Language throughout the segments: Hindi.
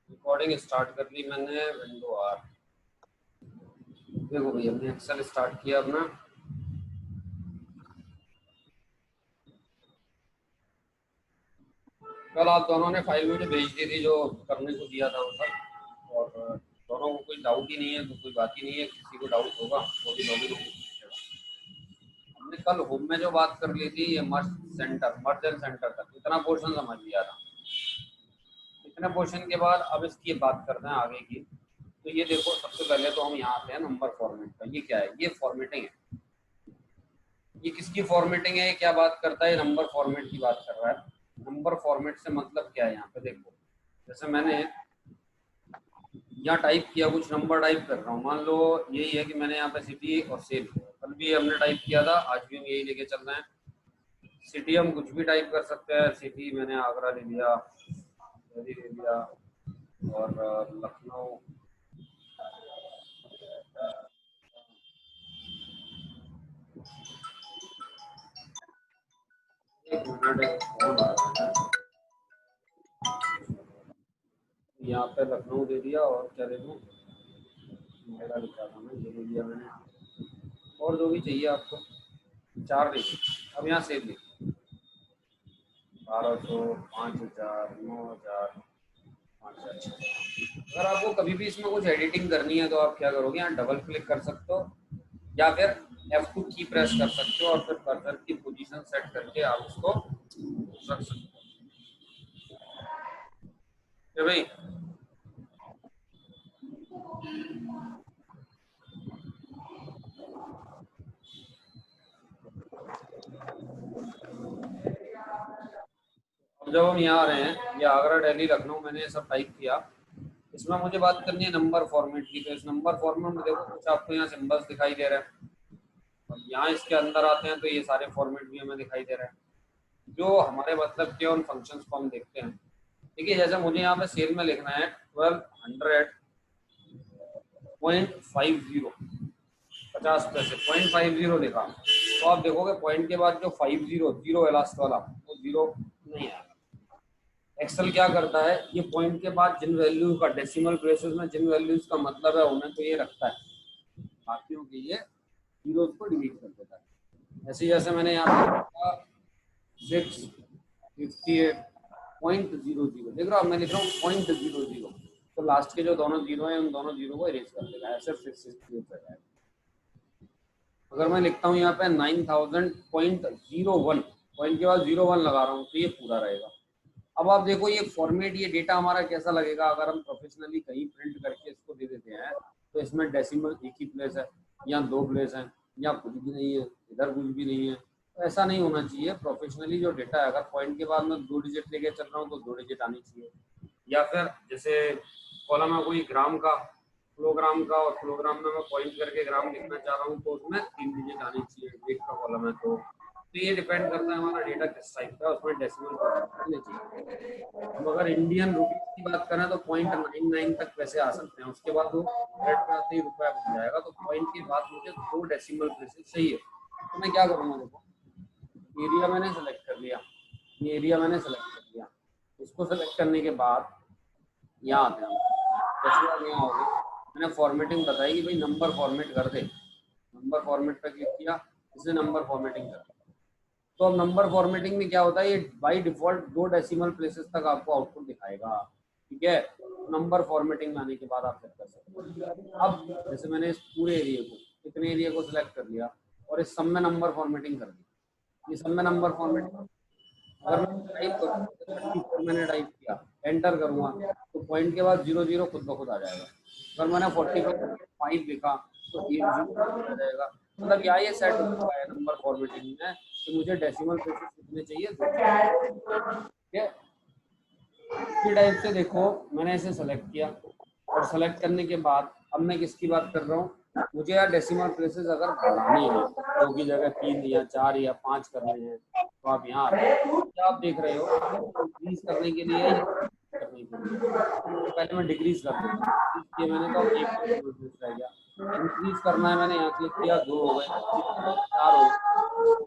रिकॉर्डिंग स्टार्ट कर ली मैंने। विंडो आर, देखो भैया हमने एक्सेल स्टार्ट किया अपना। कल आप दोनों ने फाइल मुझे भेज दी थी जो करने को दिया था वो सब, और दोनों को कोई डाउट ही नहीं है, तो कोई बात ही नहीं है। किसी को डाउट होगा वो भी लॉगिन होकर पूछेगा। हमने कल होम में जो बात कर ली थी, ये मर्ज एंड सेंटर तक इतना पोर्शन समझ लिया था। इतने पोर्शन के बाद अब इसकी बात करते हैं आगे की। तो ये देखो, सबसे पहले तो हम यहाँ आते हैं नंबर फॉर्मेट का। ये क्या है? ये फॉर्मेटिंग है। ये किसकी फॉर्मेटिंग है? क्या बात करता है? नंबर फॉर्मेट की बात कर रहा है। नंबर फॉर्मेट से मतलब क्या है? यहाँ पे देखो, जैसे मैंने यहाँ टाइप किया, कुछ नंबर टाइप कर रहा हूँ। मान लो यही है कि मैंने यहाँ पे सिटी और सेल, कल भी हमने टाइप किया था, आज भी हम यही लेके चल रहे हैं। सिटी हम कुछ भी टाइप कर सकते हैं। सिटी मैंने आगरा ले लिया, दिल्ली ले लिया, और लखनऊ, एक मिनट फोन आ रहा है। यहाँ पे लखनऊ दे दिया, और क्या दे दूँ? मेरा लिखा था मैं, ये ले लिया मैंने। और जो भी चाहिए आपको, 4 दे। अब यहाँ सेव लिखिए, 1200, 5000, 9000, 5000। अगर आपको कभी भी इसमें कुछ एडिटिंग करनी है तो आप क्या करोगे, यहाँ डबल क्लिक कर सकते हो, या फिर F2 की प्रेस कर सकते हो, और फिर कर्सर की पोजीशन सेट करके आप इसको रख सकते हो भाई। अब जब हम यहाँ आ रहे हैं, ये आगरा, दिल्ली, लखनऊ, मैंने ये सब टाइप किया। इसमें मुझे बात करनी है नंबर फॉर्मेट की। तो इस नंबर फॉर्मेट में देखो, कुछ आपको यहाँ सिंबल्स दिखाई दे रहे हैं, और यहाँ इसके अंदर आते हैं तो ये सारे फॉर्मेट भी हमें दिखाई दे रहे हैं जो हमारे मतलब के उन फंक्शंस को हम देखते हैं। ठीक है, जैसे मुझे यहाँ पे सेल में लिखना है 1200.50, 50 पैसे, 0.50 लिखा, तो आप देखोगे पॉइंट के बाद जो 50 जीरो है लास्ट वाला, वो जीरो नहीं आएगा। एक्सेल क्या करता है, ये पॉइंट के बाद जिन वैल्यूज का डेसिमल प्लेसेस में जिन वैल्यूज का मतलब है उन्हें तो ये रखता है, बाकियों के ये जीरोस को डिलीट कर देता है। ऐसे जैसे मैंने यहाँ पे 658.00 देख रहा हूँ, मैं लिख रहा हूँ 0.00, तो लास्ट के जो दोनों जीरो हैं उन दोनों जीरो को इरेज कर देगा, ऐसे 668 हो जाएगा। अगर मैं लिखता हूँ यहाँ पे 9000.01, पॉइंट के बाद 01 लगा रहा हूँ, तो ये पूरा रहेगा। अब आप देखो ये फॉर्मेट, ये डेटा हमारा कैसा लगेगा अगर हम प्रोफेशनली कहीं प्रिंट करके इसको दे देते हैं। तो इसमें डेसिमल एक ही प्लेस है, या 2 प्लेस है, या कुछ भी नहीं है, इधर कुछ भी नहीं है। तो ऐसा नहीं होना चाहिए। प्रोफेशनली जो डेटा है, अगर पॉइंट के बाद मैं 2 डिजिट लेके चल रहा हूँ तो 2 डिजिट आनी चाहिए, या फिर जैसे कॉलम है कोई ग्राम का, किलोग्राम का, और किलोग्राम में मैं पॉइंट करके ग्राम लिखना चाह रहा हूँ तो उसमें 3 डिजिट आनी चाहिए। एक का कॉलम है तो ये डिपेंड करता है हमारा डेटा किस टाइप का है, उसमें डेसिमल करने चाहिए। अब अगर इंडियन रुपीज की बात करें तो 0.99 तक पैसे आ सकते हैं, उसके बाद वो रेट पे आते ही रुपया बन जाएगा। तो पॉइंट के बाद मुझे 2 डेसिमल प्लेसेस चाहिए। तो मैं क्या करूँगा, देखो एरिया मैंने सेलेक्ट कर लिया, ये एरिया मैंने सेलेक्ट कर लिया। इसको सेलेक्ट करने के बाद यहाँ आते हैं, जैसे आप यहाँ आओगे, मैंने फॉर्मेटिंग बताई कि भाई नंबर फॉर्मेट कर दे। नंबर फॉर्मेट पर क्लिक किया, इसने नंबर फॉर्मेटिंग कर दी। तो अब नंबर फॉर्मेटिंग में क्या होता है, ये बाय डिफॉल्ट 2 डेसिमल प्लेसेस तक आपको आउटपुट दिखाएगा। ठीक है, नंबर फॉर्मेटिंग में आने के बाद आप सेट कर सकते हो। अब जैसे मैंने इस पूरे एरिया को, इतने एरिया को सिलेक्ट कर लिया, और इस सब में नंबर फॉर्मेटिंग कर दी। ये सब में नंबर फॉर्मेटिंग, अगर मैं टाइप करूँ 34 मैंने टाइप किया, एंटर करूँगा, तो पॉइंट के बाद 00 खुद ब खुद आ जाएगा। अगर मैंने 45 लिखा तो 80 आ जाएगा। मतलब यहाँ ये सेट हुआ है नंबर फॉर्मेटिंग में कि मुझे डेसिमल प्लेसेस कितने चाहिए, 2। ठीक है, इसी टाइप से देखो मैंने इसे सेलेक्ट किया, और सेलेक्ट करने के बाद अब मैं किसकी बात कर रहा हूँ, मुझे यार डेसिमल प्लेसेस अगर बढ़ानी है, 2 की जगह 3 या 4 या 5 करने हैं, तो आप यहाँ क्या आप देख रहे हो, इंक्रीज करने के लिए करने के लिए। तो पहले मैं डिक्रीज कर देता हूँ, इसलिए मैंने तो 1 डेसिमल प्लेस रह गया। इंक्रीज करना है, मैंने यहाँ क्लिक किया, 2 हो गए, 4 हो गए।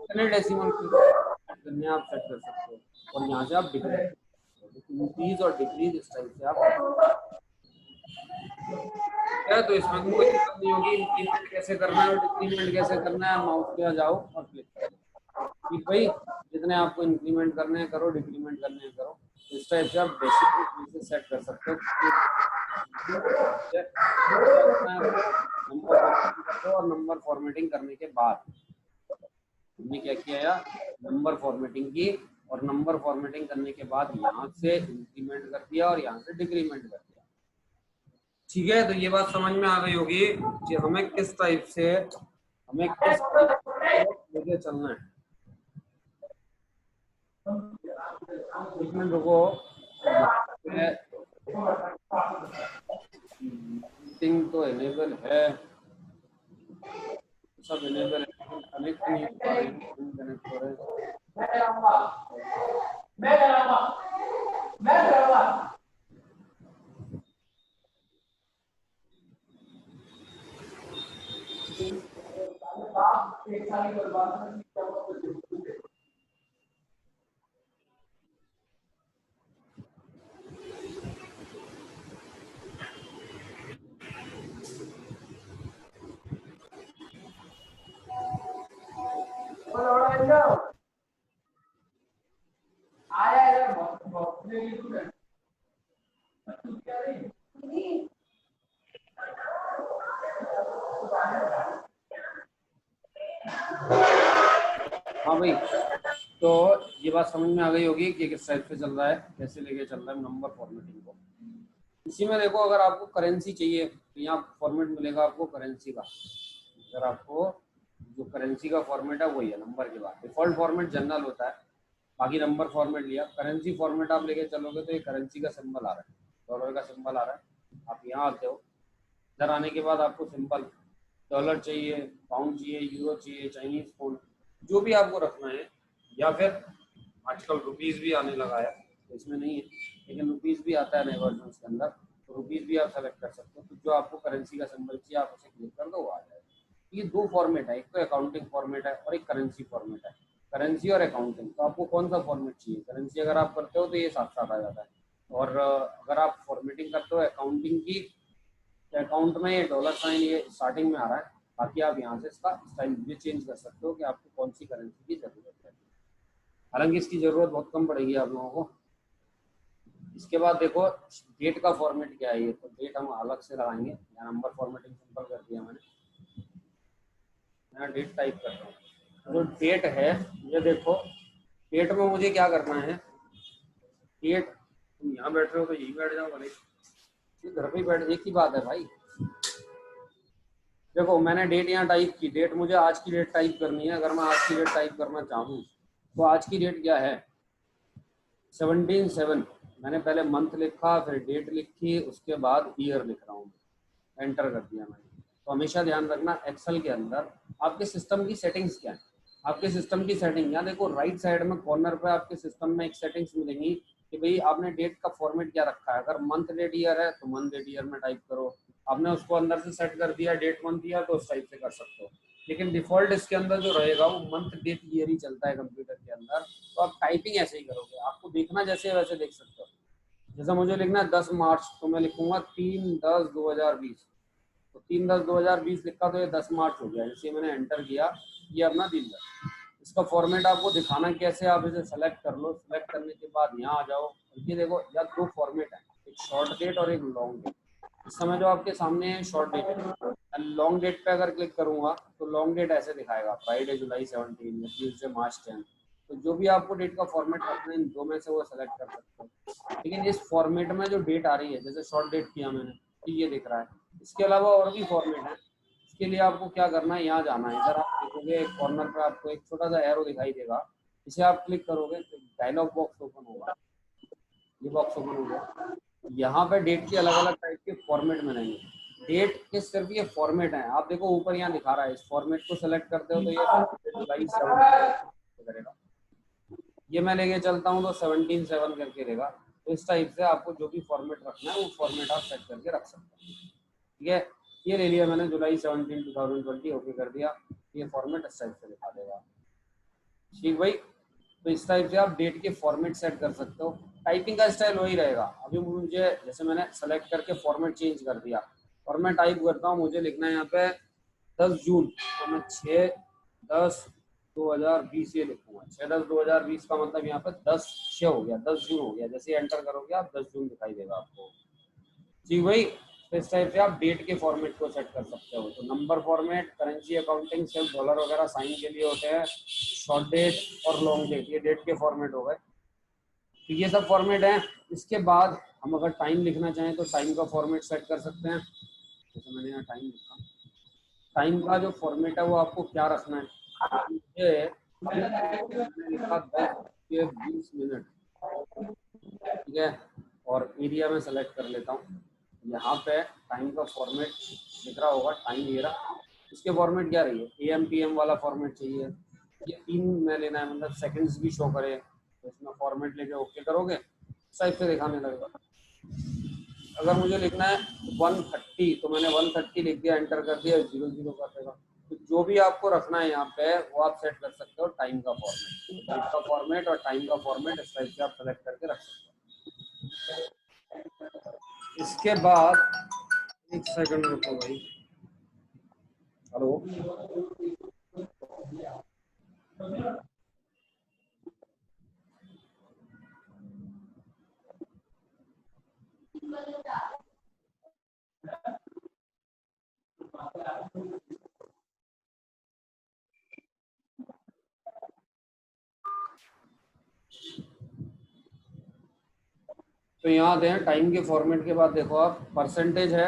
इतने डेसिमल प्लेस करने आप सेट कर सकते हो, और यहाँ से आप डिक्रीज, इंक्रीज और डिक्रीज इस टाइप से आप क्या, तो इसमें कोई दिक्कत नहीं होगी। इंक्रीमेंट कैसे करना है और डिक्रीमेंट कैसे करना है, माउस पे जाओ और क्लिक करो। ठीक भाई, जितने आपको इंक्रीमेंट करने हैं करो, डिक्रीमेंट करने हैं करो। इस टाइप से आप बेसिक से सेट कर सकते हो। नंबर फॉर्मेटिंग कर दो, और नंबर फॉर्मेटिंग करने के बाद हमने क्या किया यार, नंबर फॉर्मेटिंग की, और नंबर फॉर्मेटिंग करने के बाद यहाँ से इंक्रीमेंट कर दिया और यहाँ से डिक्रीमेंट कर दिया। ठीक है, तो ये बात समझ में आ गई होगी कि हमें किस टाइप से लेके चलना है। एक मिनट रुको, मीटिंग तो इनेबल है, सब इनेबल है, कनेक्ट नहीं हो पा रहे, कनेक्ट हो रहे। हाँ भाई, तो ये बात समझ में आ गई होगी कि किस टाइप से चल रहा है, कैसे लेके चल रहा है नंबर फॉर्मेटिंग को। इसी में देखो, अगर आपको करेंसी चाहिए तो यहाँ फॉर्मेट मिलेगा आपको करेंसी का। अगर आपको जो करेंसी का फॉर्मेट है वही है नंबर के बाद। डिफॉल्ट फॉर्मेट जनरल होता है, बाकी नंबर फॉर्मेट लिया। करेंसी फॉर्मेट आप लेके चलोगे तो ये करेंसी का सिंबल आ रहा है, डॉलर का सिंबल आ रहा है। आप यहाँ आते हो, इधर आने के बाद आपको सिंबल डॉलर चाहिए, पाउंड चाहिए, यूरो चाहिए, चाइनीज पोंड, जो भी आपको रखना है। या फिर आजकल रुपीज़ भी आने लगा है, तो इसमें नहीं है, लेकिन रुपीज़ भी आता है नए वर्जन के अंदर, तो रुपीज़ भी आप सेलेक्ट कर सकते हो। तो जो आपको करेंसी का सिंबल चाहिए आप उसे क्लिक कर दो, वो आ जाएगा। ये दो फॉर्मेट है, एक तो अकाउंटिंग फॉर्मेट है और एक करेंसी फॉर्मेट है। करेंसी और अकाउंटिंग, तो आपको कौन सा फॉर्मेट चाहिए? करेंसी अगर आप करते हो तो ये साथ साथ आ जाता है, और अगर आप फॉर्मेटिंग करते हो अकाउंटिंग की, अकाउंट में ये डॉलर साइन ये स्टार्टिंग में आ रहा है। बाकी आप यहाँ से इसका स्टाइल भी चेंज कर सकते हो कि आपको कौन सी करेंसी की जरूरत है। हालांकि इसकी जरूरत बहुत कम पड़ेगी आप लोगों को। इसके बाद देखो डेट का फॉर्मेट क्या है, ये तो डेट हम अलग से लगाएंगे। यहाँ नंबर फॉर्मेटिंग सिंपल कर दिया मैंने, यहाँ डेट टाइप करता हूँ। जो डेट है ये देखो, डेट में मुझे क्या करना है, डेट, तुम यहाँ बैठ रहे हो तो यही बैठ जाओ भले, घर पे ही बैठ, एक ही बात है भाई। देखो मैंने डेट यहाँ टाइप की, डेट मुझे आज की डेट टाइप करनी है। अगर मैं आज की डेट टाइप करना चाहूँ तो आज की डेट क्या है, 17/7। मैंने पहले मंथ लिखा, फिर डेट लिखी, उसके बाद ईयर लिख रहा हूँ, एंटर कर दिया मैंने। तो हमेशा ध्यान रखना एक्सेल के अंदर आपके सिस्टम की सेटिंग्स क्या है। आपके सिस्टम की सेटिंग यहाँ देखो, राइट साइड में कॉर्नर पे आपके सिस्टम में एक सेटिंग्स मिलेंगी कि भाई आपने डेट का फॉर्मेट क्या रखा है। अगर मंथ डेट ईयर है तो मंथ डेट ईयर में टाइप करो। आपने उसको अंदर से सेट कर दिया डेट मंथ ईयर, तो उस टाइप से कर सकते हो। लेकिन डिफॉल्ट इसके अंदर जो रहेगा वो मंथ डेट ईयर ही चलता है कंप्यूटर के अंदर। तो आप टाइपिंग ऐसे ही करोगे, आपको देखना जैसे है वैसे देख सकते हो। जैसा मुझे लिखना है 10 मार्च, तो मैं लिखूंगा 3/10/2020। तो 3/10/2020 लिखा तो ये 10 मार्च हो गया। जैसे मैंने एंटर किया, ये अपना दिन है। इसका फॉर्मेट आपको दिखाना कैसे, आप इसे सेलेक्ट कर लो। सेलेक्ट करने के बाद यहाँ आ जाओ, ये देखो या दो फॉर्मेट है, एक शॉर्ट डेट और एक लॉन्ग डेट। इस समय जो आपके सामने है शॉर्ट डेट है। लॉन्ग डेट पे अगर क्लिक करूंगा तो लॉन्ग डेट ऐसे दिखाएगा, फ्राइडे जुलाई 17 या ट्यूजडे मार्च 10। तो जो भी आपको डेट का फॉर्मेट रखना है इन दो में से वो सेलेक्ट कर सकते हो। लेकिन इस फॉर्मेट में जो डेट आ रही है, जैसे शॉर्ट डेट किया मैंने तो ये दिख रहा है। इसके अलावा और भी फॉर्मेट है। इसके लिए आपको क्या करना है, यहाँ जाना है। इधर आप देखोगे कॉर्नर पर आपको एक छोटा सा एरो दिखाई देगा, इसे आप क्लिक करोगे तो डायलॉग बॉक्स ओपन होगा। ये बॉक्स ओपन हो गया। यहाँ पे डेट के अलग अलग टाइप के फॉर्मेट मिलेंगे। डेट के सिर्फ ये फॉर्मेट है, आप देखो ऊपर यहाँ दिखा रहा है। इस फॉर्मेट को सेलेक्ट करते हो तो ये जुलाई 17 करेगा। ये मैं लेके चलता हूँ तो 17/7 करके देगा। तो इस टाइप से आपको जो भी फॉर्मेट रखना है वो फॉर्मेट आप सेट करके रख सकते हैं। ठीक है, ये ले लिया मैंने, जुलाई 17 2020 ओके कर दिया। ये फॉर्मेट इस टाइप से दिखा देगा। ठीक भाई, तो इस टाइप से आप डेट के फॉर्मेट सेट कर सकते हो। टाइपिंग का स्टाइल वही रहेगा। अभी मुझे जैसे मैंने सेलेक्ट करके फॉर्मेट चेंज कर दिया और मैं टाइप करता हूँ, मुझे लिखना है यहाँ पे 10 जून, तो मैं 6/10/2020 ये लिखूंगा। 6/10/2020 का मतलब यहाँ पे 10/6 हो गया, 10 जून हो गया। जैसे एंटर करोगे आप 10 जून दिखाई देगा आपको। जी वही, तो इस टाइप से आप डेट के फॉर्मेट को सेट कर सकते हो। तो नंबर फॉर्मेट, करेंसी अकाउंटिंग सिर्फ डॉलर वगैरह साइन के लिए होते हैं। शॉर्ट डेट और लॉन्ग डेट, ये डेट के फॉर्मेट हो गए। तो ये सब फॉर्मेट है। इसके बाद हम अगर टाइम लिखना चाहें तो टाइम का फॉर्मेट सेट कर सकते हैं। जैसे मैंने यहाँ टाइम लिखा, टाइम का जो फॉर्मेट है वो आपको क्या रखना है, मुझे मैंने लिखा 10:20, ठीक है। और एरिया में सेलेक्ट कर लेता हूँ। यहाँ पे टाइम का फॉर्मेट दिख रहा होगा, टाइम ये रहा। इसके फॉर्मेट क्या रही है, AM PM वाला फॉर्मेट चाहिए। ये 3 में लेना है, मतलब सेकंड्स भी शो करे। तो इसमें फॉर्मेट लेके ओके करोगे, साइड से दिखाने लगेगा। अगर मुझे लिखना है 130 तो मैंने 130 लिख दिया, एंटर कर दिया, 00 कर देगा। तो जो भी आपको रखना है यहाँ पे वो आप सेट कर सकते हो टाइम का फॉर्मेट। डेट का फॉर्मेट और टाइम का फॉर्मेट इस टाइप से आप सेलेक्ट करके रख सकते हो। इसके बाद एक सेकंड रुको भाई, हेलो। तो यहाँ आते हैं टाइम के फॉर्मेट के बाद, देखो आप परसेंटेज है,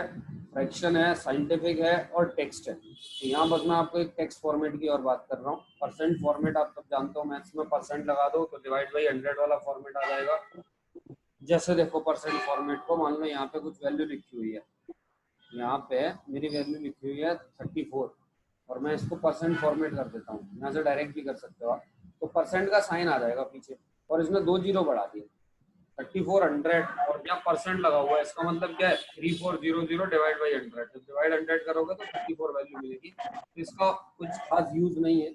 फ्रैक्शन है, साइंटिफिक है और टेक्स्ट है। तो यहाँ बस मैं आपको एक टेक्स्ट फॉर्मेट की और बात कर रहा हूँ। परसेंट फॉर्मेट आप सब जानते हो, मैथ्स में परसेंट लगा दो तो डिवाइड बाई 100 वाला फॉर्मेट आ जाएगा। जैसे देखो परसेंट फॉर्मेट को मान लो यहाँ पे कुछ वैल्यू लिखी हुई है, यहाँ पे मेरी वैल्यू लिखी हुई है 34 और मैं इसको परसेंट फॉर्मेट कर देता हूँ। यहाँ से डायरेक्ट भी कर सकते हो आप। तो परसेंट का साइन आ जाएगा पीछे और इसमें 2 जीरो बढ़ा दिए, 3400 और यहाँ परसेंट लगा हुआ है। इसका मतलब क्या है, 3400 डिवाइड बाई 100। जब डिवाइड 100 करोगे तो 34 वैल्यू मिलेगी। तो इसका कुछ खास यूज नहीं है।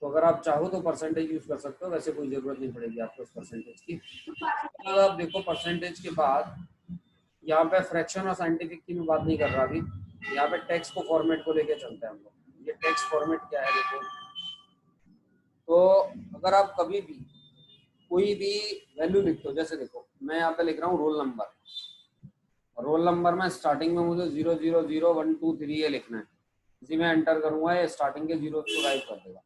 तो अगर आप चाहो तो परसेंटेज यूज कर सकते हो, वैसे कोई जरूरत नहीं पड़ेगी आपको इस परसेंटेज की। अगर आप देखो परसेंटेज के बाद यहाँ पे फ्रैक्शन और साइंटिफिक की मैं बात नहीं कर रहा अभी। यहाँ पे टेक्स्ट को फॉर्मेट को लेके चलते हैं हम लोग। ये टेक्स्ट फॉर्मेट क्या है देखो, तो अगर आप कभी भी कोई भी वैल्यू लिखते हो, जैसे देखो मैं यहाँ पे लिख रहा हूँ रोल नंबर, रोल नंबर में स्टार्टिंग में मुझे 000123 ये लिखना है। इसी में एंटर करूंगा, ये स्टार्टिंग के जीरो को गायब कर देगा।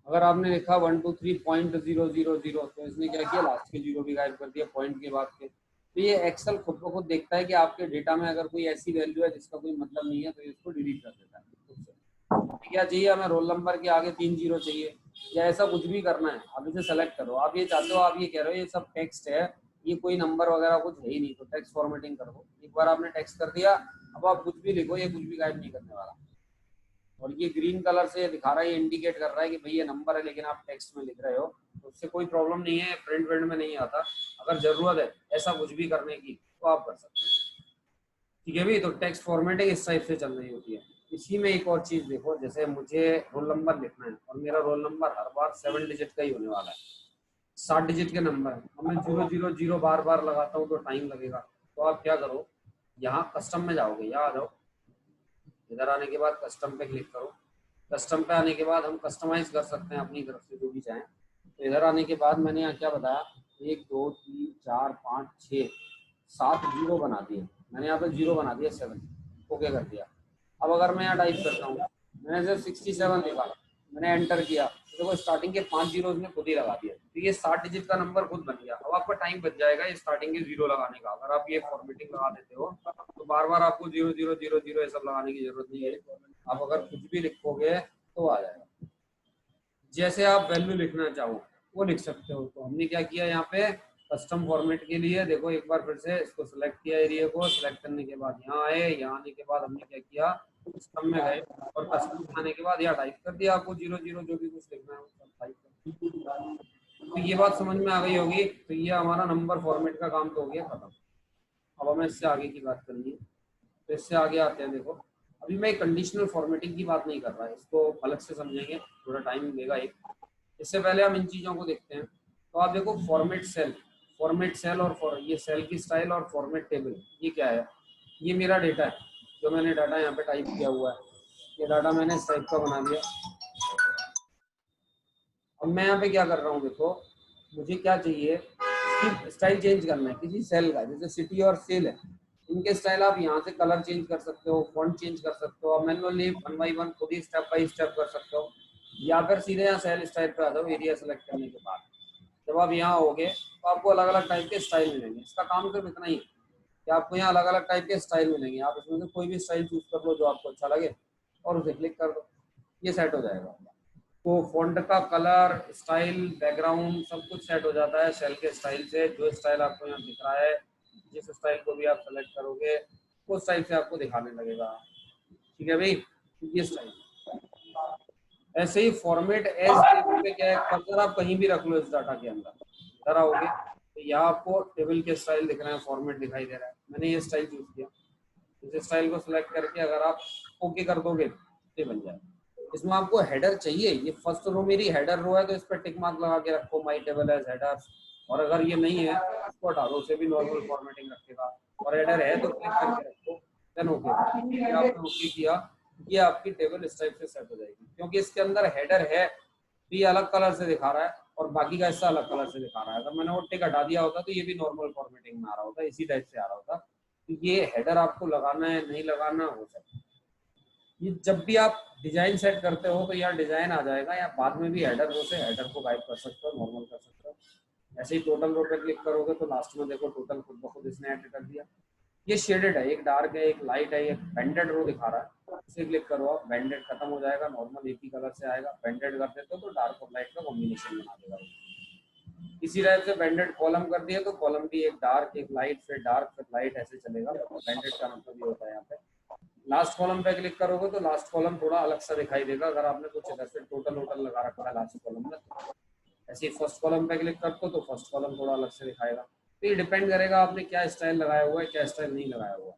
अगर आपने लिखा 123.000 तो इसने क्या किया, लास्ट के जीरो भी गायब कर दिया पॉइंट के बाद के। तो ये एक्सेल खुद ब खुद देखता है कि आपके डेटा में अगर कोई ऐसी वैल्यू है जिसका कोई मतलब नहीं है तो इसको डिलीट कर देता है खुद से। क्या चाहिए हमें, रोल नंबर के आगे 3 जीरो चाहिए या ऐसा कुछ भी करना है, आप इसे सेलेक्ट करो। आप ये चाहते हो, आप ये कह रहे हो ये सब टेक्स्ट है, ये कोई नंबर वगैरह कुछ है ही नहीं, तो टेक्स्ट फॉर्मेटिंग करो। एक बार आपने टेक्स्ट कर दिया, अब आप कुछ भी लिखो, ये कुछ भी गायब नहीं करने वाला। और ये ग्रीन कलर से दिखा रहा है, ये इंडिकेट कर रहा है कि भाई ये नंबर है, लेकिन आप टेक्स्ट में लिख रहे हो, तो उससे कोई प्रॉब्लम नहीं है, प्रिंट में नहीं आता। अगर जरूरत है ऐसा कुछ भी करने की तो आप कर सकते हैं, ठीक है भी। तो टेक्स्ट फॉर्मेटिंग इस टाइप से चल रही होती है। इसी में एक और चीज देखो, जैसे मुझे रोल नंबर लिखना है और मेरा रोल नंबर हर बार 7 डिजिट का ही होने वाला है, 60 डिजिट के नंबर है। अब मैं 000 बार बार लगाता हूँ तो टाइम लगेगा। तो आप क्या करो, यहाँ कस्टम में जाओगे, यहाँ आ जाओ, इधर आने के बाद कस्टम पे क्लिक करो। कस्टम पे आने के बाद हम कस्टमाइज कर सकते हैं अपनी तरफ से जो भी चाहें। तो इधर आने के बाद मैंने यहाँ क्या बताया, 1 2 3 4 5 6 7 जीरो बना दिए। मैंने यहाँ पे जीरो बना दिया 7, ओके कर दिया। अब अगर मैं यहाँ टाइप करता हूँ, मैंने सिर्फ 67 लिखा, मैंने एंटर किया, तो देखो स्टार्टिंग के 5 जीरो ने खुद ही लगा दिया। तो ये 60 डिजिट का नंबर खुद बन गया। अब आपका टाइम बच जाएगा ये स्टार्टिंग के जीरो लगाने का। अगर आप ये फॉर्मेटिंग लगा देते हो तो बार बार आपको 0000 ये सब लगाने की जरूरत नहीं है। आप अगर कुछ भी लिखोगे तो आ जाएगा। जैसे आप वैल्यू लिखना चाहो वो लिख सकते हो। तो हमने क्या किया यहाँ पे, कस्टम फॉर्मेट के लिए देखो एक बार फिर से इसको सिलेक्ट किया, एरिया को सिलेक्ट करने के बाद यहाँ आए, यहाँ आने के बाद हमने क्या किया, कस्टम में गए और कस्टम आने के बाद यहाँ टाइप कर दिया। आपको 00 जो भी कुछ लिखना है वो सब टाइप कर दिया। तो ये बात समझ में आ गई होगी। तो ये हमारा नंबर फॉर्मेट का काम तो हो गया खत्म। अब हमें इससे आगे की बात करनी है। तो इससे आगे आते हैं, देखो अभी मैं कंडीशनल फॉर्मेटिंग की बात नहीं कर रहा है, इसको अलग से समझेंगे, थोड़ा टाइम लेगा एक। इससे पहले हम इन चीज़ों को देखते हैं। तो आप देखो फॉर्मेट सेल, फॉर्मेट सेल और ये सेल की स्टाइल और फॉर्मेट टेबल, ये क्या है? ये मेरा डेटा है जो मैंने डाटा यहाँ पे टाइप किया हुआ है। ये डाटा मैंने इस टाइप का बना दिया। अब मैं यहाँ पे क्या कर रहा हूँ, देखो मुझे क्या चाहिए, इसकी स्टाइल चेंज करना है किसी सेल का, जैसे सिटी और सेल है, इनके स्टाइल आप यहाँ से कलर चेंज कर सकते हो, फॉन्ट चेंज कर सकते हो, मैनुअली 1 बाय 1 खुद ही स्टेप बाय स्टेप कर सकते हो, या फिर सीधे यहाँ सेल स्टाइल पे आ जाओ एरिया सेलेक्ट करने के बाद। जब आप यहाँ होगे तो आपको अलग अलग टाइप के स्टाइल मिलेंगे। इसका काम सिर्फ इतना ही है कि आपको यहाँ अलग अलग टाइप के स्टाइल मिलेंगे, आप इसमें से कोई भी स्टाइल चूज कर लो जो आपको अच्छा लगे और उसे क्लिक कर दो, ये सेट हो जाएगा। तो फॉन्ट का कलर, स्टाइल, बैकग्राउंड सब कुछ सेट हो जाता है सेल के स्टाइल से। जो स्टाइल आपको यहाँ दिख रहा है, जिस स्टाइल को भी आप सेलेक्ट करोगे उस स्टाइल से आपको दिखाने लगेगा। ठीक है भाई, ये स्टाइल। ऐसे ही फॉर्मेट एज टेबल पे क्या है, कर्सर आप कहीं भी रख लो इस डाटा के अंदर, इधर आओगे तो यहाँ आपको टेबल के स्टाइल दिख रहे हैं, फॉर्मेट दिखाई दे रहा है। मैंने ये स्टाइल चूज किया, इस स्टाइल को सिलेक्ट करके अगर आप ओके कर दोगे तो बन जाए। इसमें आपको हेडर चाहिए, ये फर्स्ट रो मेरी हेडर रो है तो इस पर टिक मार्क लगा के रखो, माई टेबल एज हेडर। और अगर ये नहीं है इसको हटा दो, उसे भी नॉर्मल फॉर्मेटिंग रखेगा। और हेडर है तो क्लिक करके रखो, देन ओके। आपने ओके किया, ये आपकी टेबल इस टाइप से सेट हो जाएगी, क्योंकि इसके अंदर हेडर है तो ये अलग कलर से दिखा रहा है और बाकी का हिस्सा अलग कलर से दिखा रहा है। अगर मैंने वो टिक हटा दिया होता तो ये भी नॉर्मल फॉर्मेटिंग में आ रहा होता, इसी टाइप से आ रहा होता। तो ये हेडर आपको लगाना है नहीं लगाना हो सकता है। ये जब भी आप डिजाइन सेट करते हो तो यहाँ डिजाइन आ जाएगा, या बाद में भी हेडर रो से हेडर को गाइड कर सकते हो, नॉर्मल कर सकते हो। ऐसे ही टोटल रो पे क्लिक करोगे तो लास्ट में देखो टोटल खुद ब खुद इसने ऐड कर दिया। ये शेडेड है, एक डार्क है एक लाइट है, एक बेंडेड रो दिखा रहा है, इसे क्लिक करो आप, बेंडेड खत्म हो जाएगा, नॉर्मल एक ही कलर से आएगा। बेंडेड कर देते हो तो डार्क और लाइट का कॉम्बिनेशन बना देगा। इसी टाइप से बेंडेड कॉलम कर दिया तो कॉलम भी एक डार्क एक लाइट फिर डार्क फिर लाइट ऐसे चलेगा। बेंडेड का मतलब ये होता है। यहाँ पे लास्ट कॉलम पे क्लिक करोगे तो लास्ट कॉलम थोड़ा अलग सा दिखाई देगा, अगर आपने कुछ इधर से टोटल वोटल लगा रखा है लास्ट कॉलम में। ऐसे ही फर्स्ट कॉलम पे क्लिक करते हो तो फर्स्ट कॉलम थोड़ा अलग से दिखाएगा। तो ये डिपेंड करेगा आपने क्या स्टाइल लगाया हुआ है क्या स्टाइल नहीं लगाया हुआ है।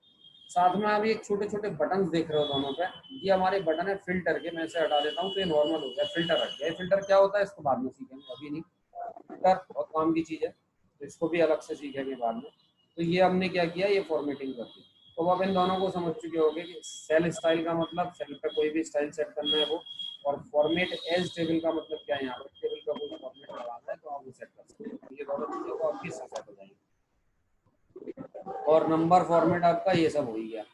साथ में आप ये छोटे छोटे बटन देख रहे हो दोनों पे, ये हमारे बटन है फिल्टर के। मैं इसे हटा देता हूँ तो ये नॉर्मल हो गया, फिल्टर हट गया। फिल्टर क्या होता है इसको बाद में सीखेंगे, अभी नहीं। फिल्टर बहुत काम की चीज़ है तो इसको भी अलग से सीखेंगे बाद में। तो ये हमने क्या किया, ये फॉर्मेटिंग कर दी। तो आप इन दोनों को समझ चुके होंगे कि सेल स्टाइल का मतलब सेल पे कोई भी स्टाइल सेट करना है वो, और फॉर्मेट एज टेबल का मतलब क्या है, यहाँ पर टेबल का कोई फॉर्मेट लगाना है तो आप वो सेट कर सकते हैं। ये दोनों चीज़ों को आपकी सेट हो जाएंगी। और नंबर फॉर्मेट आपका ये सब हो ही गया,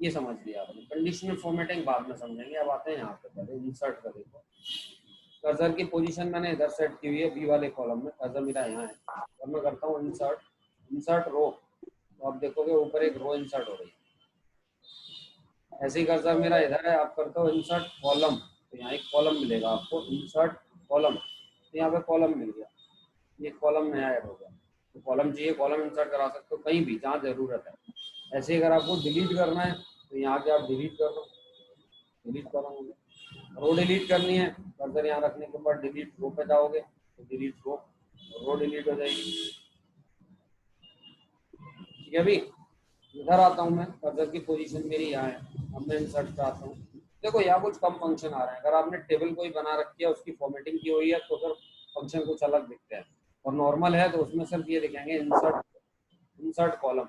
ये समझ लिया आपने। कंडीशनल फॉर्मेटिंग बाद में समझेंगे। अब आते हैं यहाँ पे, पहले इंसर्ट का देखो। कर्सर की पोजीशन मैंने इधर सेट की हुई है बी वाले कॉलम में, कर्सर मेरा यहाँ है और मैं करता हूँ इंसर्ट, इंसर्ट रो। तो आप देखोगे ऊपर एक रो इंसर्ट हो रही है। ऐसे ही कर्सर मेरा इधर है, आप करते हो इंसर्ट कॉलम तो यहाँ एक कॉलम मिलेगा आपको, इंसर्ट कॉलम, तो यहाँ पे कॉलम मिल गया, ये कॉलम नया ऐड हो गया। तो कॉलम चाहिए कॉलम इंसर्ट करा सकते हो कहीं भी जहाँ ज़रूरत है। ऐसे ही अगर आपको डिलीट करना है तो यहाँ के आप डिलीट कर दो, डिलीट करोगे। रो डिलीट करनी है, कर्सर यहाँ रखने के बाद डिलीट रो पे जाओगे तो डिलीट रो डिलीट हो जाएगी। ठीक है भाई, इधर आता हूँ मैं, कर्सर की पोजीशन मेरी यहाँ है। अब मैं इंसर्ट पे आता हूँ। देखो यहाँ कुछ कम फंक्शन आ रहे हैं। अगर आपने टेबल कोई बना रखी है उसकी फॉर्मेटिंग की हुई है तो फिर फंक्शन कुछ अलग दिखते हैं, और नॉर्मल है तो उसमें सिर्फ ये दिखेंगे इंसर्ट, इंसर्ट कॉलम।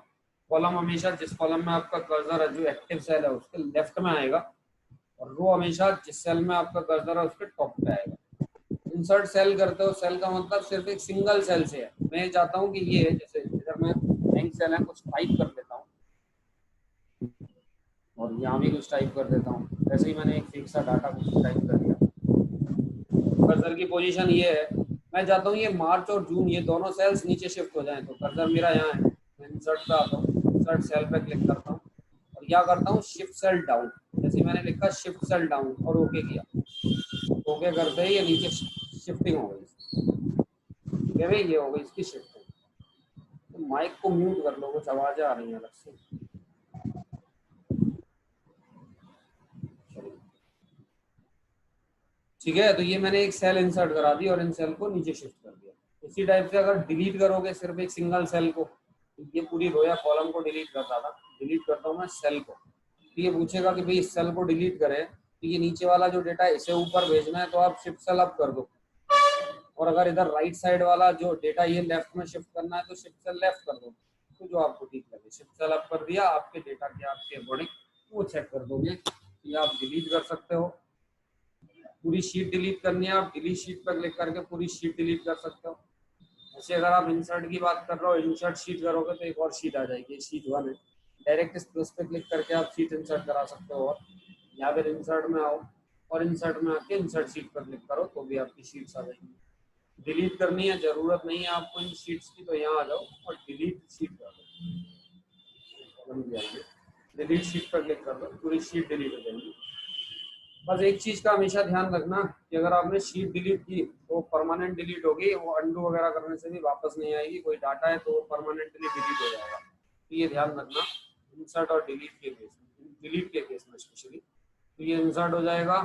कॉलम हमेशा जिस कॉलम में आपका कर्सर है जो एक्टिव सेल है उसके लेफ्ट में आएगा, और रो हमेशा जिस सेल में आपका कर्सर है उसके टॉप पे आएगा। इंसर्ट सेल करते हो, सेल का मतलब सिर्फ एक सिंगल सेल से है। मैं चाहता हूँ कि ये जैसे इधर मैं बैंक सेल है कुछ टाइप कर देता हूँ और यहाँ भी कुछ टाइप कर देता हूँ। वैसे ही मैंने एक फिक्स सा डाटा कुछ टाइप कर दिया। कर्सर की पोजीशन ये है, मैं चाहता हूँ ये मार्च और जून ये दोनों सेल्स नीचे शिफ्ट हो जाएं। तो कर्सर मेरा यहाँ है, मैं इंसर्ट पे आता हूँ, इंसर्ट सेल पे क्लिक करता हूँ और क्या करता हूँ शिफ्ट सेल डाउन। जैसे मैंने लिखा शिफ्ट सेल डाउन और ओके किया, ओके करते ही ये नीचे शिफ्टिंग हो गई। ठीक है भाई, ये हो गई इसकी शिफ्टिंग। तो माइक को म्यूट कर लो, कुछ आवाजें आ रही हैं अलग से। ठीक है, तो ये मैंने एक सेल इंसर्ट करा दी और इन सेल को नीचे शिफ्ट कर दिया। इसी टाइप से अगर डिलीट करोगे सिर्फ एक सिंगल सेल को, ये पूरी रो या कॉलम को डिलीट करता था, डिलीट करता हूँ मैं सेल को, तो ये पूछेगा कि भाई इस सेल को डिलीट करें तो ये नीचे वाला जो डेटा इसे ऊपर भेजना है तो आप शिफ्ट सेल अप कर दो और अगर इधर राइट साइड वाला जो डेटा ये लेफ्ट में शिफ्ट करना है तो शिफ्ट सेल लेफ्ट कर दो, तो जो आपको ठीक लगे। शिफ्ट सेल अप कर दिया, आपके डेटा के आपके अकॉर्डिंग वो चेक कर दोगे। ये आप डिलीट कर सकते हो। पूरी शीट डिलीट करनी है, आप डिलीट शीट पर क्लिक करके पूरी शीट डिलीट कर सकते हो। ऐसे अगर आप इंसर्ट की बात कर रहे हो, इंसर्ट शीट करोगे तो एक और शीट आ जाएगी, शीट 1 है। डायरेक्ट इस प्लस पे क्लिक करके आप शीट इंसर्ट करा सकते हो। और या फिर इंसर्ट में आओ और इंसर्ट में आके इंसर्ट शीट पर क्लिक करो तो भी आपकी शीट्स आ जाएंगी। डिलीट करनी है, जरूरत नहीं है आपको इन शीट्स की, तो यहाँ आ जाओ और डिलीट शीट कर दो। डिलीट शीट पर क्लिक कर दो, पूरी शीट डिलीट हो जाएगी। बस एक चीज का हमेशा ध्यान रखना कि अगर आपने शीट डिलीट की तो परमानेंट डिलीट होगी, वो अंडू वगैरह करने से भी वापस नहीं आएगी। कोई डाटा है तो वो परमानेंटली डिलीट हो जाएगा, तो ये ध्यान रखना इंसर्ट और डिलीट के केस में, डिलीट के केस में स्पेशली। तो ये इंसर्ट हो जाएगा,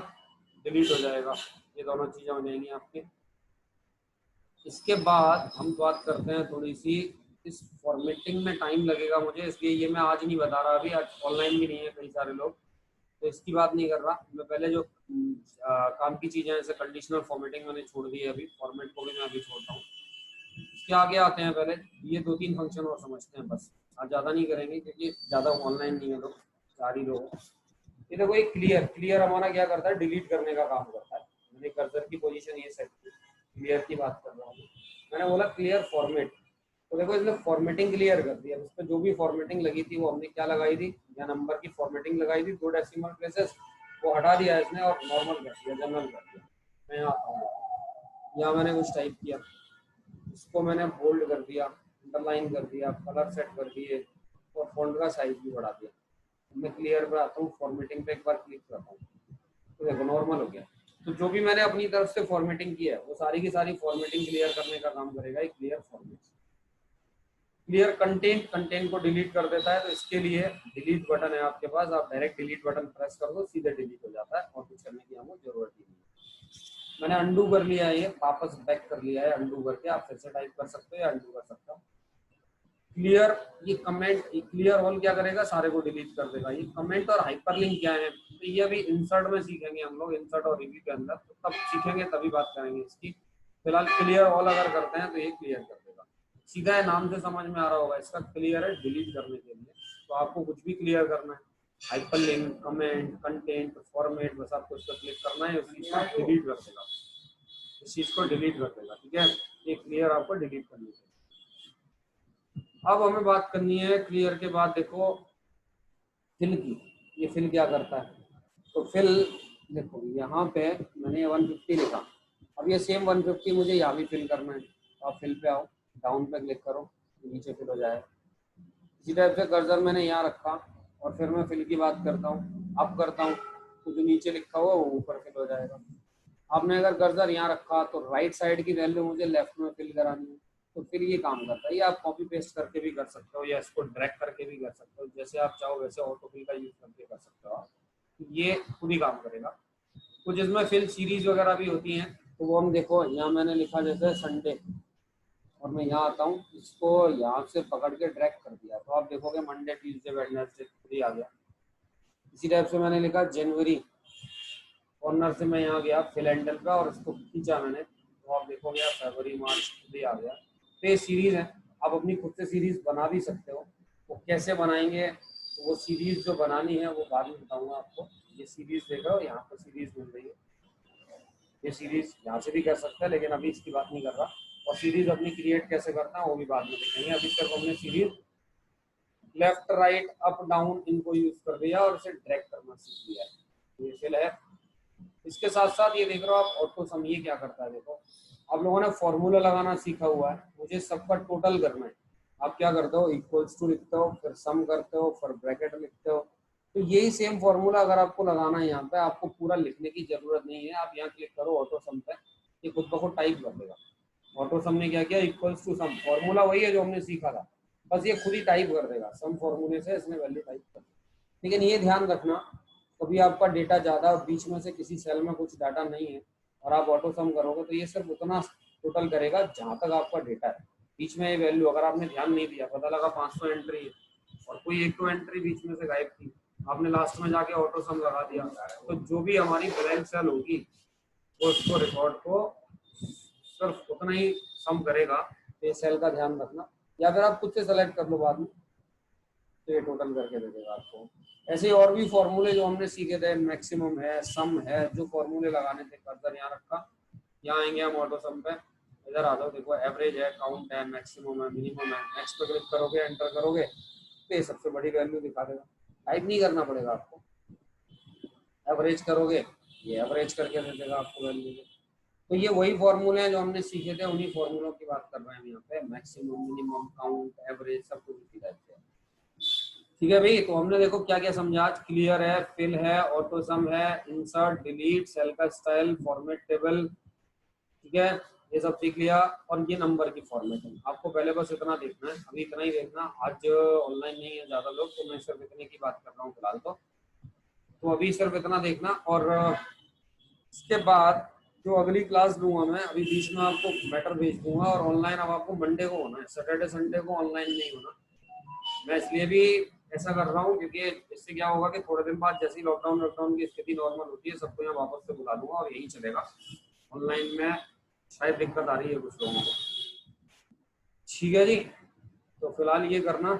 डिलीट हो जाएगा, ये दोनों चीजें हो जाएंगी आपकी। इसके बाद हम बात करते हैं थोड़ी सी, इस फॉर्मेटिंग में टाइम लगेगा मुझे, इसलिए ये मैं आज नहीं बता रहा। अभी आज ऑनलाइन भी नहीं है कई सारे लोग, तो इसकी बात नहीं कर रहा मैं। पहले जो काम की चीजें जैसे कंडीशनल फॉर्मेटिंग मैंने छोड़ दी है, अभी फॉर्मेट को भी मैं अभी छोड़ता हूँ। इसके आगे आते हैं, पहले ये 2-3 फंक्शन और समझते हैं बस, आज ज़्यादा नहीं करेंगे क्योंकि ज़्यादा ऑनलाइन नहीं है लोग, 4 ही लोग। ये देखो, एक क्लियर, क्लियर हमारा क्या करता है, डिलीट करने का काम करता है। मैंने कर्सर की पोजीशन ये सेट की, क्लियर की बात कर रहा हूँ। मैंने बोला क्लियर फॉर्मेट, तो देखो इसने फॉर्मेटिंग क्लियर कर दिया। इस पर जो भी फॉर्मेटिंग लगी थी वो हमने क्या लगाई थी, या नंबर की फॉर्मेटिंग लगाई थी 2 डेसिमल प्लेसेस, वो हटा दिया इसने और नॉर्मल कर दिया, जनरल कर दिया। मैं यहाँ आता हूँ, यहाँ मैंने कुछ टाइप किया, इसको मैंने बोल्ड कर दिया, अंडरलाइन कर दिया, कलर सेट कर दिए और फॉन्ट का साइज भी बढ़ा दिया। मैं क्लियर पे आता हूँ, फॉर्मेटिंग पे एक बार क्लिक करता हूँ तो देखो नॉर्मल हो गया। तो जो भी मैंने अपनी तरफ से फॉर्मेटिंग की है वो सारी की सारी फॉर्मेटिंग क्लियर करने का काम करेगा एक clear format. Clear content, content को डिलीट कर देता है, तो इसके लिए डिलीट बटन है आपके पास, आप डायरेक्ट डिलीट बटन प्रेस कर दो, सीधे डिलीट हो जाता है और कुछ करने की हमको जरूरत ही नहीं। मैंने अंडू कर लिया है, ये वापस बैक कर लिया है, अंडू करके आप फिर से टाइप कर सकते हो या अंडू कर सकते हो। क्लियर, ये कमेंट, क्लियर ऑल क्या करेगा, सारे को डिलीट कर देगा। ये कमेंट और हाइपरलिंक क्या है, तो ये अभी इंसर्ट में सीखेंगे हम लोग, इंसर्ट और रिव्यू के अंदर, तो तब सीखेंगे तभी बात करेंगे इसकी। फिलहाल क्लियर ऑल अगर करते हैं तो ये क्लियर कर देगा। सीधा है, नाम से समझ में आ रहा होगा, इसका क्लियर है डिलीट करने के लिए। तो आपको कुछ भी क्लियर करना है, हाइपरलिंक, कमेंट, कंटेंट, फॉर्मेट, बस आपको इस पर क्लिक करना है, उस चीज को डिलीट कर देगा, इस चीज को डिलीट कर देगा। ठीक है, ये क्लियर आपको डिलीट करनी है। अब हमें बात करनी है क्लियर के बाद, देखो फिल की। ये फिल क्या करता है, तो फिल देखो यहाँ पे मैंने 150 लिखा, अब ये सेम 150 मुझे यहाँ भी फिल करना है। तो आप फिल पे आओ, डाउन पे क्लिक करो, नीचे फिल हो जाएगा। इसी टाइप से कर्सर मैंने यहाँ रखा और फिर मैं फिल की बात करता हूँ, अप करता हूँ तो जो नीचे लिखा हुआ वो ऊपर फिल हो जाएगा। आपने अगर कर्सर यहाँ रखा तो राइट साइड की वैल्यू मुझे लेफ्ट में फिल करानी है, तो फिर ये काम करता है। ये आप कॉपी पेस्ट करके भी कर सकते हो या इसको ड्रैग करके भी कर सकते हो, जैसे आप चाहो वैसे ऑटो फिल का यूज करके कर सकते हो। ये खुद ही काम करेगा। कुछ इसमें फिल सीरीज वगैरह भी होती हैं, तो वो हम देखो, यहाँ मैंने लिखा जैसे संडे और मैं यहाँ आता हूँ, इसको यहाँ से पकड़ के ड्रैग कर दिया तो आप देखोगे मंडे, ट्यूसडे, वेडनेसडे खुद ही आ गया। इसी टाइप से मैंने लिखा जनवरी, कॉर्नर से मैं यहाँ गया फिल हैंडल का और इसको खींचा मैंने, तो आप देखोगे आप फरवरी, मार्च खुद ही आ गया। तो ये सीरीज है, आप अपनी खुद से सीरीज बना भी सकते हो। वो कैसे बनाएंगे, तो वो सीरीज जो बनानी है वो बाद में बताऊंगा आपको। ये सीरीज देख रहे हो, यहाँ पर सीरीज मिल रही है, ये सीरीज यहाँ से भी कर सकता है लेकिन अभी इसकी बात नहीं कर रहा। और सीरीज अपनी क्रिएट कैसे करता है वो भी बाद में देखेंगे। अभी तक हमने series left, right, up, down इनको यूज कर दिया और इसे ड्रैग करना सीख लिया है। ये फिल है। इसके साथ साथ ये देख रहे हो आप ऑटो सम, ये क्या करता है, देखो आप लोगों ने फॉर्मूला लगाना सीखा हुआ है, मुझे सबका टोटल करना है। आप क्या करते हो, इक्वल्स टू लिखते हो, फिर सम करते हो, फिर ब्रैकेट लिखते हो। तो यही सेम फॉर्मूला अगर आपको लगाना है यहाँ पे, आपको पूरा लिखने की जरूरत नहीं है। आप यहाँ क्लिक करो ऑटो सम पे, ये खुद ब खुद टाइप कर देगा। ऑटो सम ने क्या किया, इक्वल्स टू सम, फॉर्मूला वही है जो हमने सीखा था, बस ये खुद ही टाइप कर देगा। सम फॉर्मूले से इसने वैल्यू टाइप कर दी। लेकिन ये ध्यान रखना, कभी आपका डेटा ज़्यादा बीच में से किसी सेल में कुछ डाटा नहीं है और आप ऑटो सम करोगे तो ये सिर्फ उतना टोटल करेगा जहाँ तक आपका डेटा है। बीच में ये वैल्यू अगर आपने ध्यान नहीं दिया, पता लगा 500 एंट्री है और कोई एक तो एंट्री बीच में से गायब थी, आपने लास्ट में जाके ऑटो सम लगा दिया, तो जो भी हमारी ब्लैंक सेल होगी वो उसको रिकॉर्ड को सिर्फ उतना ही सम करेगा, तो ये सेल का ध्यान रखना, या फिर आप खुद से सेलेक्ट कर लो बाद में, तो ये टोटल करके दे देगा आपको। ऐसे और भी फॉर्मूले जो हमने सीखे थे, मैक्सिमम है, सम है, जो फॉर्मूले लगाने थे कर्सर यहाँ रखा, यहाँ आएंगे हम ऑटो सम पे, इधर आ जाओ, देखो एवरेज है, काउंट है, मैक्सिमम है, मिनिमम है, नेक्स्ट पे क्लिक करोगे, एंटर करोगे तो ये सबसे बड़ी वैल्यू दिखा देगा, टाइप नहीं करना पड़ेगा आपको। एवरेज करोगे ये एवरेज करके दे देगा आपको वैल्यू। तो ये वही फॉर्मूले हैं जो हमने सीखे थे, उन्हीं फॉर्मूलों की बात कर रहे हैं यहाँ पे, मैक्सिमम, मिनिमम, काउंट, एवरेज, सब कुछ इसी टाइप से। ठीक है भाई, तो हमने देखो क्या क्या समझा आज। क्लियर है, फिल है, ऑटो सम है, इंसर्ट, डिलीट, सेल का स्टाइल, फॉर्मेट टेबल, ठीक है, ये सब सीख लिया। और ये नंबर की फॉर्मेटिंग आपको पहले बस इतना देखना है, अभी इतना ही देखना। आज ऑनलाइन नहीं है ज्यादा लोग, तो मैं सिर्फ इतने की बात कर रहा हूँ फिलहाल। तो अभी सिर्फ इतना देखना, और इसके बाद जो अगली क्लास दूंगा मैं, अभी बीच में आपको मैटर भेज दूंगा, और ऑनलाइन अब आपको मंडे को होना है, सैटरडे संडे को ऑनलाइन नहीं होना। मैं इसलिए भी ऐसा कर रहा हूँ क्योंकि इससे क्या होगा कि थोड़े दिन बाद जैसे ही लॉकडाउन की स्थिति नॉर्मल होती है, सबको यहाँ वापस से बुला लूंगा और यही चलेगा। ऑनलाइन में शायद दिक्कत आ रही है कुछ लोगों को। ठीक है जी, तो फिलहाल ये करना।